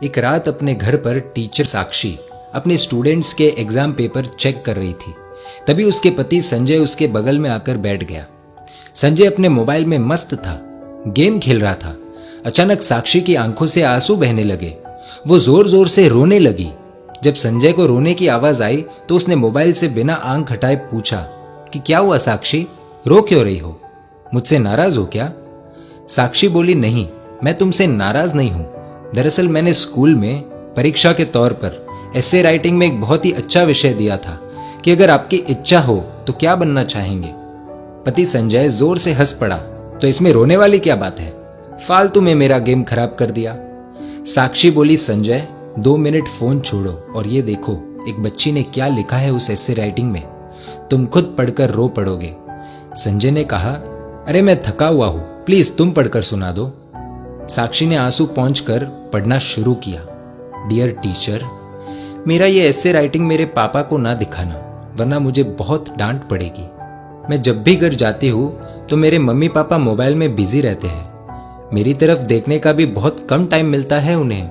एक रात अपने घर पर टीचर साक्षी अपने स्टूडेंट्स के एग्जाम पेपर चेक कर रही थी। तभी उसके पति संजय उसके बगल में आकर बैठ गया। संजय अपने मोबाइल में मस्त था, गेम खेल रहा था। अचानक साक्षी की आंखों से आंसू बहने लगे। वो जोर जोर से रोने लगी। जब संजय को रोने की आवाज आई तो उसने मोबाइल से बिना आंख हटाए पूछा कि क्या हुआ साक्षी, रो क्यों रही हो? मुझसे नाराज हो क्या? साक्षी बोली, नहीं, मैं तुमसे नाराज नहीं हूं। दरअसल मैंने स्कूल में परीक्षा के तौर पर एसे राइटिंग में एक बहुत ही अच्छा विषय दिया था कि अगर आपकी इच्छा हो तो क्या बनना चाहेंगे। पति संजय जोर से हंस पड़ा। तो इसमें रोने वाली क्या बात है? फालतू में मेरा गेम खराब कर दिया। साक्षी बोली, संजय 2 मिनट फोन छोड़ो और ये देखो एक बच्ची ने क्या लिखा है उस एसे राइटिंग में। तुम खुद पढ़कर रो पड़ोगे। संजय ने कहा, अरे मैं थका हुआ हूं, प्लीज तुम पढ़कर सुना दो। साक्षी ने आंसू पोंछकर पढ़ना शुरू किया। डियर टीचर, मेरा ये एसे राइटिंग मेरे पापा को ना दिखाना, वरना मुझे बहुत डांट पड़ेगी। मैं जब भी घर जाती हूँ तो मेरे मम्मी पापा मोबाइल में बिजी रहते हैं। मेरी तरफ देखने का भी बहुत कम टाइम मिलता है उन्हें।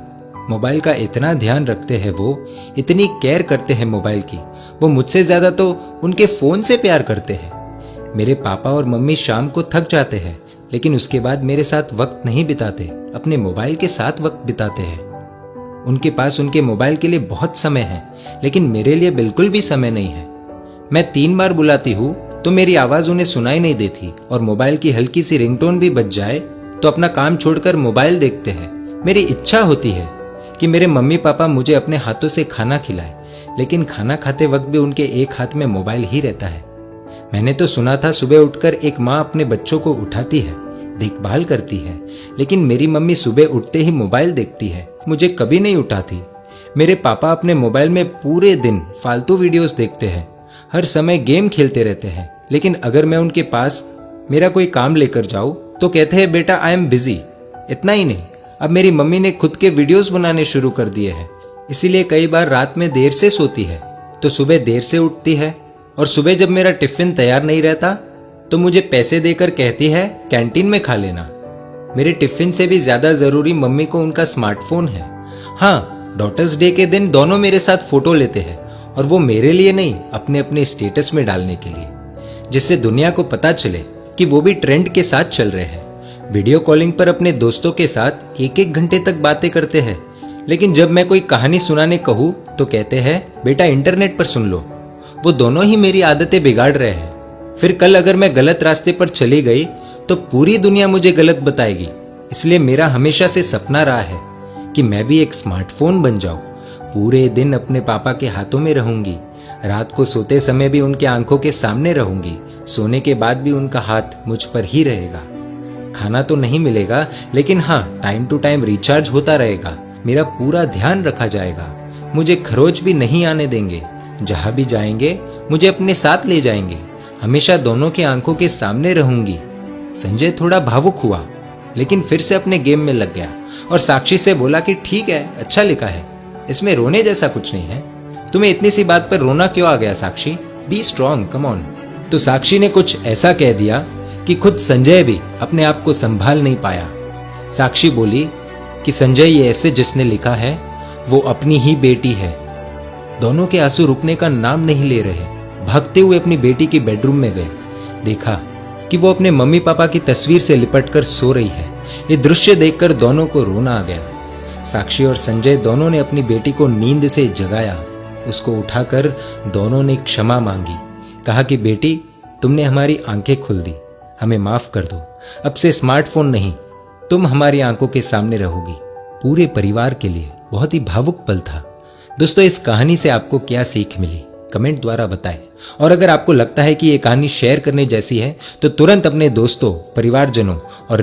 मोबाइल का इतना ध्यान रखते हैं वो, इतनी केयर करते हैं मोबाइल की। वो मुझसे ज्यादा तो उनके फोन से प्यार करते हैं। मेरे पापा और मम्मी शाम को थक जाते हैं, लेकिन उसके बाद मेरे साथ वक्त नहीं बिताते, अपने मोबाइल के साथ वक्त बिताते हैं। उनके पास उनके मोबाइल के लिए बहुत समय है, लेकिन मेरे लिए बिल्कुल भी समय नहीं है। मैं 3 बार बुलाती हूँ तो मेरी आवाज उन्हें सुनाई नहीं देती, और मोबाइल की हल्की सी रिंगटोन भी बज जाए तो अपना काम छोड़कर मोबाइल देखते हैं। मेरी इच्छा होती है कि मेरे मम्मी पापा मुझे अपने हाथों से खाना खिलाएं, लेकिन खाना खाते वक्त भी उनके एक हाथ में मोबाइल ही रहता है। मैंने तो सुना था सुबह उठकर एक माँ अपने बच्चों को उठाती है, देखभाल करती है, लेकिन मेरी मम्मी सुबह उठते ही मोबाइल देखती है, मुझे कभी नहीं उठाती। मेरे पापा अपने मोबाइल में पूरे दिन फालतू वीडियोस देखते हैं, हर समय गेम खेलते रहते हैं, लेकिन अगर मैं उनके पास मेरा कोई काम लेकर जाऊं तो कहते हैं बेटा आई एम बिजी। इतना ही नहीं, अब मेरी मम्मी ने खुद के वीडियोस बनाने शुरू कर दिए हैं, इसीलिए कई बार रात में देर से सोती है तो सुबह देर से उठती है। और सुबह जब मेरा टिफिन तैयार नहीं रहता तो मुझे पैसे देकर कहती है कैंटीन में खा लेना। मेरे टिफिन से भी ज्यादा जरूरी मम्मी को उनका स्मार्टफोन है। हाँ, डॉटर्स डे के दिन दोनों मेरे साथ फोटो लेते हैं, और वो मेरे लिए नहीं, अपने अपने स्टेटस में डालने के लिए, जिससे दुनिया को पता चले कि वो भी ट्रेंड के साथ चल रहे हैं। वीडियो कॉलिंग पर अपने दोस्तों के साथ 1-1 घंटे तक बातें करते हैं, लेकिन जब मैं कोई कहानी सुनाने कहूँ तो कहते हैं बेटा इंटरनेट पर सुन लो। वो दोनों ही मेरी आदतें बिगाड़ रहे हैं। फिर कल अगर मैं गलत रास्ते पर चली गई तो पूरी दुनिया मुझे गलत बताएगी। इसलिए मेरा हमेशा से सपना रहा है कि मैं भी एक स्मार्टफोन बन जाऊं। पूरे दिन अपने पापा के हाथों में रहूंगी, रात को सोते समय भी उनके आंखों के सामने रहूंगी, सोने के बाद भी उनका हाथ मुझ पर ही रहेगा। खाना तो नहीं मिलेगा, लेकिन हाँ, टाइम टू टाइम रिचार्ज होता रहेगा। मेरा पूरा ध्यान रखा जाएगा। मुझे खरोच भी नहीं आने देंगे। जहां भी जाएंगे मुझे अपने साथ ले जाएंगे। हमेशा दोनों की आंखों के सामने रहूंगी। संजय थोड़ा भावुक हुआ, लेकिन फिर से अपने गेम में लग गया और साक्षी से बोला कि ठीक है, अच्छा लिखा है, इसमें रोने जैसा कुछ नहीं है। तुम्हें इतनी सी बात पर रोना क्यों आ गया Sakshi? Be strong, come on. तो साक्षी ने कुछ ऐसा कह दिया कि खुद संजय भी अपने आप को संभाल नहीं पाया। साक्षी बोली कि संजय, ये ऐसे जिसने लिखा है वो अपनी ही बेटी है। दोनों के आंसू रुकने का नाम नहीं ले रहे। भागते हुए अपनी बेटी की बेडरूम में गए। देखा कि वो अपने मम्मी पापा की तस्वीर से लिपटकर सो रही है। ये दृश्य देखकर दोनों को रोना आ गया। साक्षी और संजय दोनों ने अपनी बेटी को नींद से जगाया। उसको उठाकर दोनों ने क्षमा मांगी। कहा कि बेटी, तुमने हमारी आंखें खोल दी, हमें माफ कर दो। अब से स्मार्टफोन नहीं, तुम हमारी आंखों के सामने रहोगी। पूरे परिवार के लिए बहुत ही भावुक पल था। दोस्तों, इस कहानी से आपको क्या सीख मिली, कमेंट द्वारा बताएं। और अगर आपको लगता है कि ये कहानी शेयर करने जैसी है तो तुरंत अपने दोस्तों, परिवारजनों और